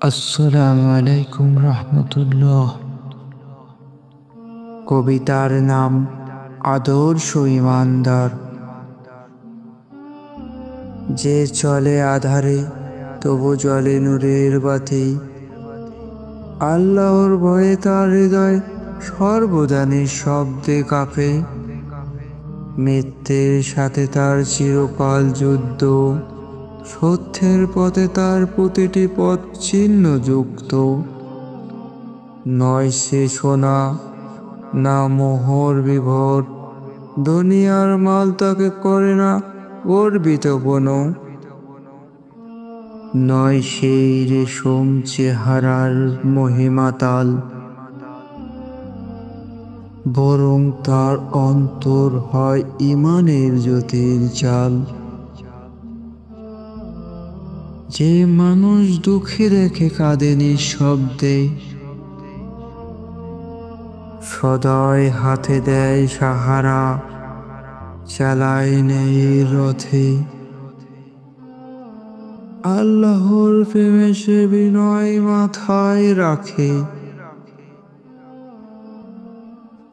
আসসালামু আলাইকুম রহমতুল্লাহ। কবিতার নাম আদর্শ ইমানদার। যে চলে আধারে তবু জ্বলে নূরের বাতি, আল্লাহর ভয়ে তার হৃদয় সর্বদা নিঃশব্দে কাঁপে। মিথ্যের সাথে তার চিরকাল যুদ্ধ, সত্যের পথে তার প্রতিটি পথ চিহ্ন যুক্ত। নয় সে সোনা না মোহর বিভোর, দুনিয়ার মাল তাকে করে না গর্বিত কোনো। নয় সেই রেশম চেহারার মহিমাতাল, বরং তার অন্তর হয় ইমানের জ্যোতির চাল। যে মানুষ দুঃখী দেখে কাঁদে নিঃশব্দে, সদয় হাতে দেয় সাহারা, চালায় নেই রথে। আল্লাহর প্রেমে সে বিনয় মাথায় রাখে,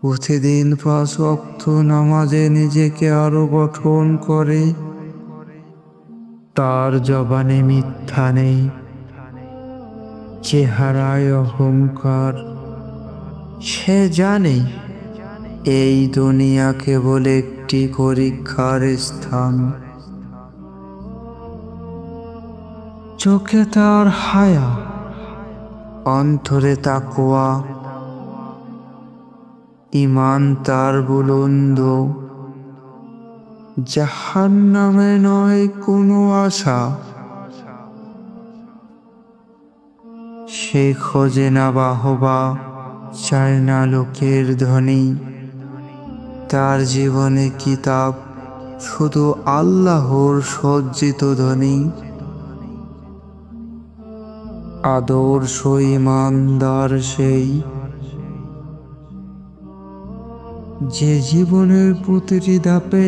প্রতিদিন 5 ওয়াক্ত নামাজে নিজেকে আরো গঠন করে। তার জবানে মিথ্যা নেই, চেহারায় অহংকার। সে জানে এই দুনিয়া কেবল একটি পরীক্ষার স্থান। চোখে তার হায়া, অন্তরে তাকওয়া, ঈমান তার বুলন্দ। জাহান্নামে নয় কোনো আশা, সে খোঁজে না বাহবা, চায় না লোকের ধ্বনি। তার জীবনে কিতাব শুধু আল্লাহর সজ্জিত ধ্বনি। আদর্শ ইমানদার সেই, যে জীবনের প্রতিটি ধাপে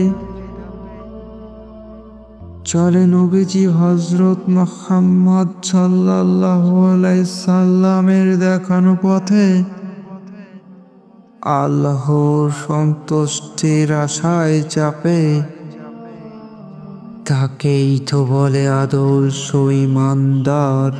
চলে নবীজি হযরত মুহাম্মদ সাল্লাল্লাহু আলাইহি সাল্লামের দেখানো পথে। আল্লাহর সন্তুষ্টির আশায় চাপে, তাকেই তো বলে আদর্শ ইমানদার।